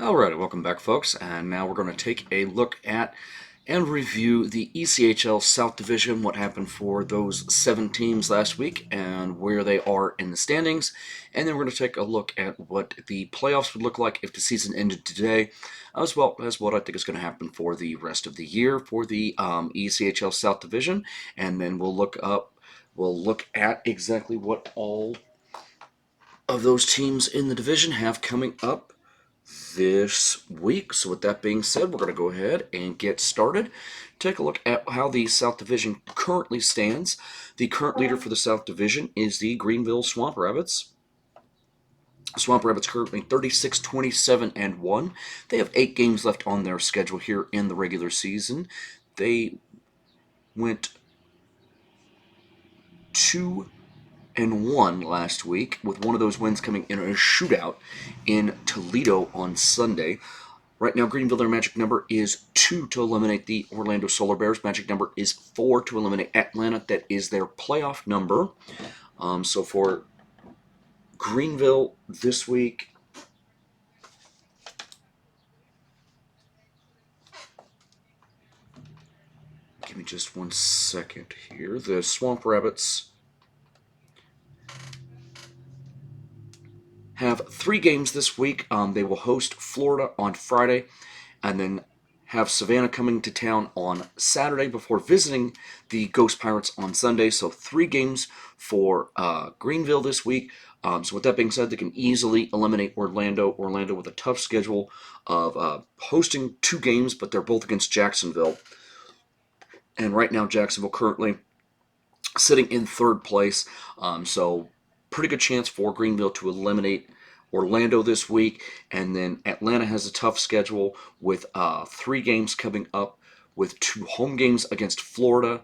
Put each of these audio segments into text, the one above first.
Alright, welcome back folks, and now we're going to take a look at and review the ECHL South Division, what happened for those 7 teams last week and where they are in the standings, and then we're going to take a look at what the playoffs would look like if the season ended today, as well as what I think is going to happen for the rest of the year for the ECHL South Division, and then we'll look at exactly what all of those teams in the division have coming up this week. So with that being said, we're going to go ahead and get started. Take a look at how the South Division currently stands. The current leader for the South Division is the Greenville Swamp Rabbits. Swamp Rabbits currently 36-27-1. They have 8 games left on their schedule here in the regular season. They went 2-1 last week, with one of those wins coming in a shootout in Toledo on Sunday. Right now, Greenville, their magic number is 2 to eliminate the Orlando Solar Bears. Magic number is 4 to eliminate Atlanta. That is their playoff number. So for Greenville this week, give me just 1 second here. The Swamp Rabbits have 3 games this week. They will host Florida on Friday, and then have Savannah coming to town on Saturday before visiting the Ghost Pirates on Sunday. So 3 games for Greenville this week. So with that being said, they can easily eliminate Orlando. Orlando with a tough schedule of hosting 2 games, but they're both against Jacksonville. And right now, Jacksonville currently sitting in 3rd place. So pretty good chance for Greenville to eliminate Orlando this week, and then Atlanta has a tough schedule with 3 games coming up, with 2 home games against Florida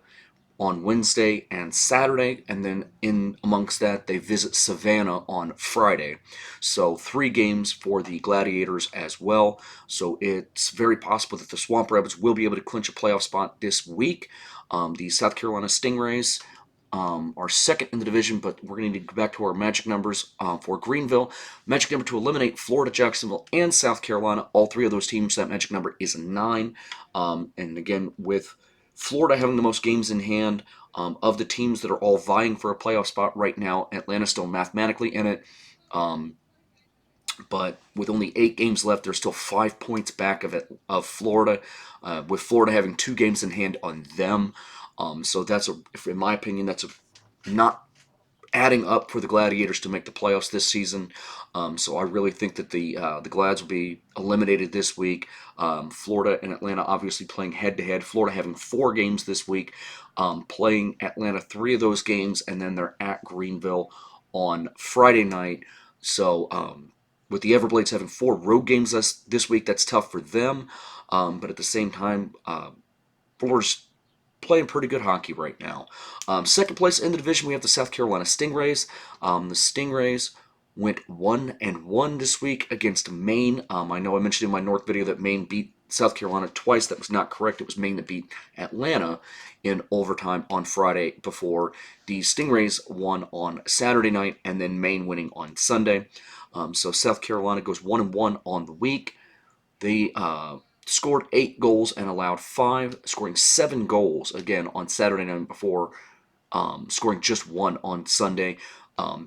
on Wednesday and Saturday, and then in amongst that they visit Savannah on Friday. So 3 games for the Gladiators as well. So it's very possible that the Swamp Rabbits will be able to clinch a playoff spot this week. The South Carolina Stingrays are 2nd in the division, but we're going to need to go back to our magic numbers for Greenville. Magic number to eliminate Florida, Jacksonville, and South Carolina. All 3 of those teams, that magic number is 9. And again, with Florida having the most games in hand of the teams that are all vying for a playoff spot right now, Atlanta's still mathematically in it. But with only 8 games left, they're still 5 points back of Florida, with Florida having 2 games in hand on them. So that's in my opinion, that's not adding up for the Gladiators to make the playoffs this season. So I really think that the Glads will be eliminated this week. Florida and Atlanta obviously playing head-to-head. Florida having 4 games this week, playing Atlanta 3 of those games, and then they're at Greenville on Friday night. So with the Everblades having 4 road games this week, that's tough for them. But at the same time, Florida's playing pretty good hockey right now. 2nd place in the division, we have the South Carolina Stingrays. The Stingrays went 1-1 this week against Maine. I know I mentioned in my North video that Maine beat South Carolina twice. That was not correct. It was Maine that beat Atlanta in overtime on Friday, before the Stingrays won on Saturday night, and then Maine winning on Sunday. So South Carolina goes 1-1 on the week. They scored 8 goals and allowed 5, scoring 7 goals again on Saturday night before scoring just 1 on Sunday.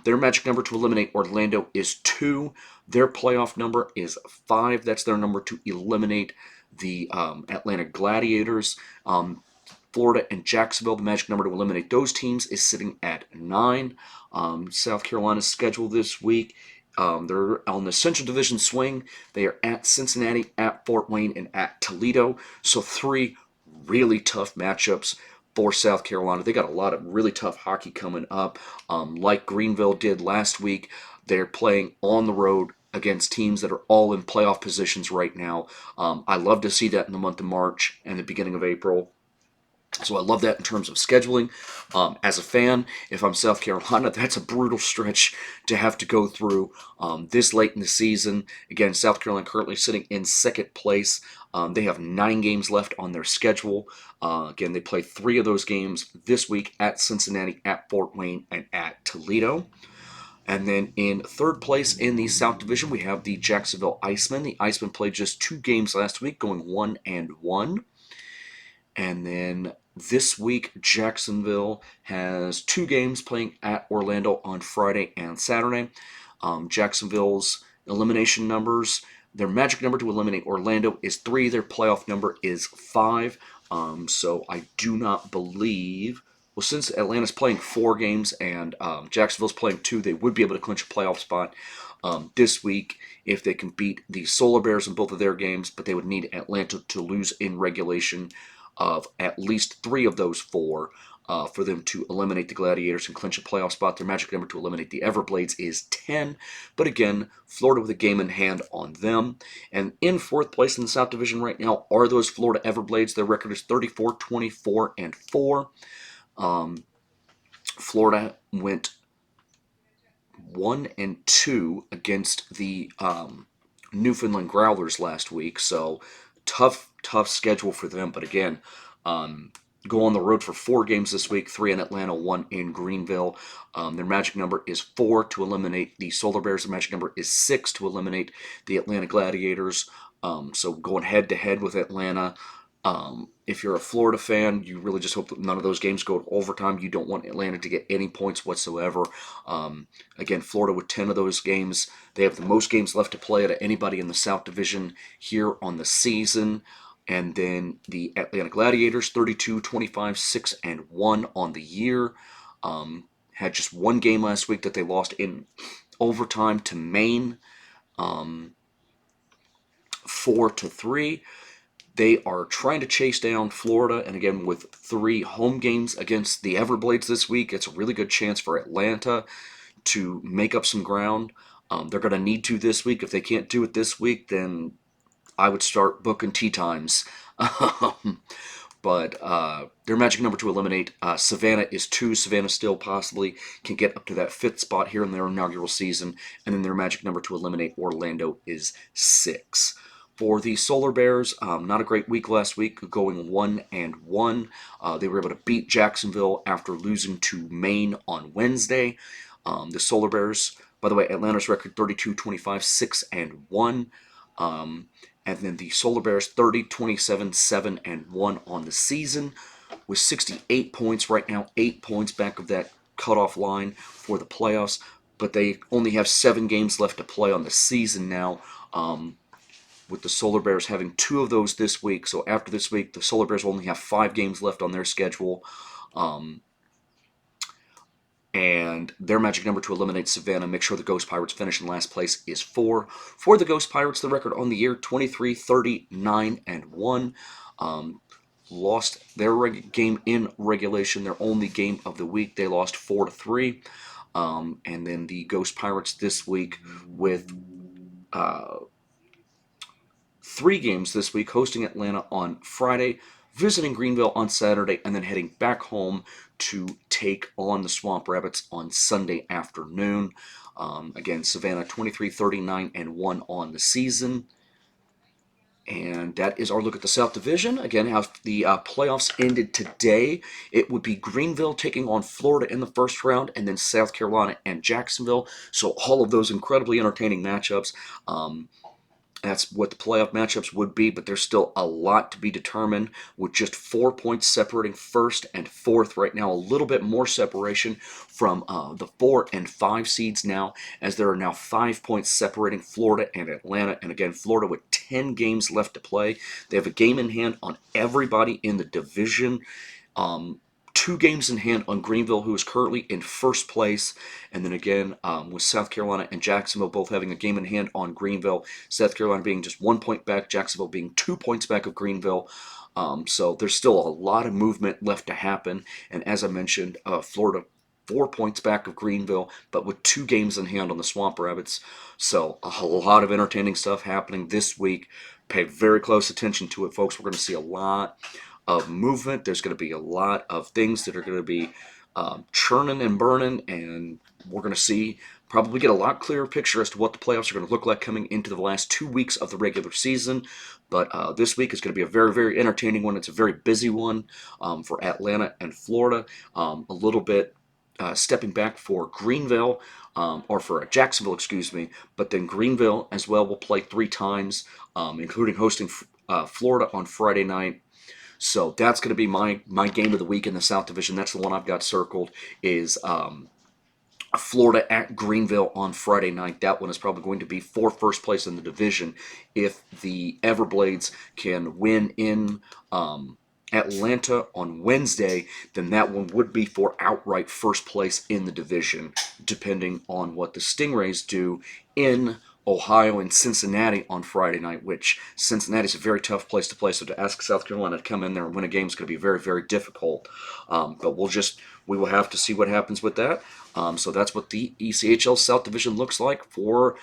Their magic number to eliminate Orlando is 2. Their playoff number is 5. That's their number to eliminate the Atlanta Gladiators. Florida and Jacksonville, the magic number to eliminate those teams is sitting at 9. South Carolina's schedule this week, they're on the Central Division swing. They are at Cincinnati, at Fort Wayne, and at Toledo. So 3 really tough matchups for South Carolina. They got a lot of really tough hockey coming up. Like Greenville did last week, they're playing on the road against teams that are all in playoff positions right now. I love to see that in the month of March and the beginning of April. So I love that in terms of scheduling. As a fan, if I'm South Carolina, that's a brutal stretch to have to go through this late in the season. Again, South Carolina currently sitting in 2nd place. They have 9 games left on their schedule. Again, they play 3 of those games this week at Cincinnati, at Fort Wayne, and at Toledo. And then in third place in the South Division, we have the Jacksonville Icemen. The Icemen played just 2 games last week, going 1-1. And then this week, Jacksonville has 2 games playing at Orlando on Friday and Saturday. Jacksonville's elimination numbers, their magic number to eliminate Orlando is 3. Their playoff number is 5. So I do not believe. Well, since Atlanta's playing 4 games and Jacksonville's playing 2, they would be able to clinch a playoff spot this week if they can beat the Solar Bears in both of their games, but they would need Atlanta to lose in regulation of at least 3 of those 4 for them to eliminate the Gladiators and clinch a playoff spot. Their magic number to eliminate the Everblades is 10. But again, Florida with a game in hand on them. And in fourth place in the South Division right now are those Florida Everblades. Their record is 34-24-4. Florida went 1-2 against the Newfoundland Growlers last week. So tough schedule for them. But again, go on the road for 4 games this week, 3 in Atlanta, 1 in Greenville. Their magic number is 4 to eliminate the Solar Bears. Their magic number is 6 to eliminate the Atlanta Gladiators. So going head-to-head with Atlanta. If you're a Florida fan, you really just hope that none of those games go to overtime. You don't want Atlanta to get any points whatsoever. Again, Florida with 10 of those games. They have the most games left to play out of anybody in the South Division here on the season. And then the Atlanta Gladiators, 32-25-6-1 on the year. Had just 1 game last week that they lost in overtime to Maine, 4-3. They are trying to chase down Florida, and again, with 3 home games against the Everblades this week, it's a really good chance for Atlanta to make up some ground. They're going to need to this week. If they can't do it this week, then I would start booking tee times. But their magic number to eliminate Savannah is 2. Savannah still possibly can get up to that 5th spot here in their inaugural season. And then their magic number to eliminate Orlando is 6. For the Solar Bears, not a great week last week, going 1-1. They were able to beat Jacksonville after losing to Maine on Wednesday. The Solar Bears, by the way, Atlanta's record 32-25-6-1. And then the Solar Bears 30-27-7-1 on the season with 68 points right now, 8 points back of that cutoff line for the playoffs. But they only have 7 games left to play on the season now, with the Solar Bears having 2 of those this week. So after this week, the Solar Bears will only have 5 games left on their schedule. And their magic number to eliminate Savannah, make sure the Ghost Pirates finish in last place, is 4. For the Ghost Pirates, the record on the year, 23-39-1. Lost their game in regulation, their only game of the week. They lost 4-3. And then the Ghost Pirates this week with 3 games this week, hosting Atlanta on Friday, visiting Greenville on Saturday, and then heading back home to take on the Swamp Rabbits on Sunday afternoon. Again, Savannah 23-39-1 on the season. And that is our look at the South Division. Again, how the playoffs ended today. It would be Greenville taking on Florida in the first round, and then South Carolina and Jacksonville. So all of those incredibly entertaining matchups. That's what the playoff matchups would be, but there's still a lot to be determined with just 4 points separating first and fourth right now. A little bit more separation from the 4 and 5 seeds now, as there are now 5 points separating Florida and Atlanta. And again, Florida with 10 games left to play. They have a game in hand on everybody in the division. 2 games in hand on Greenville, who is currently in first place. And then again, with South Carolina and Jacksonville both having a game in hand on Greenville. South Carolina being just 1 point back, Jacksonville being 2 points back of Greenville. So there's still a lot of movement left to happen. And as I mentioned, Florida 4 points back of Greenville, but with 2 games in hand on the Swamp Rabbits. So a lot of entertaining stuff happening this week. Pay very close attention to it, folks. We're going to see a lot of movement. There's going to be a lot of things that are going to be churning and burning, and we're going to probably get a lot clearer picture as to what the playoffs are going to look like coming into the last 2 weeks of the regular season. But this week is going to be a very, very entertaining one. It's a very busy one for Atlanta and Florida. A little bit stepping back for Greenville, or for Jacksonville, excuse me. But then Greenville as well will play 3 times, including hosting Florida on Friday night. So that's going to be my game of the week in the South Division. That's the one I've got circled, is Florida at Greenville on Friday night. That one is probably going to be for first place in the division. If the Everblades can win in Atlanta on Wednesday, then that one would be for outright first place in the division, depending on what the Stingrays do in Ohio and Cincinnati on Friday night, which Cincinnati is a very tough place to play. So to ask South Carolina to come in there and win a game is going to be very, very difficult. But we will have to see what happens with that. So that's what the ECHL South Division looks like for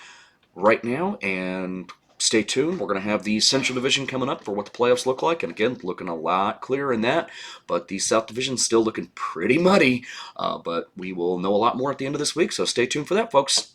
right now. And stay tuned. We're going to have the Central Division coming up for what the playoffs look like. And again, looking a lot clearer in that. But the South Division still looking pretty muddy. But we will know a lot more at the end of this week. So stay tuned for that, folks.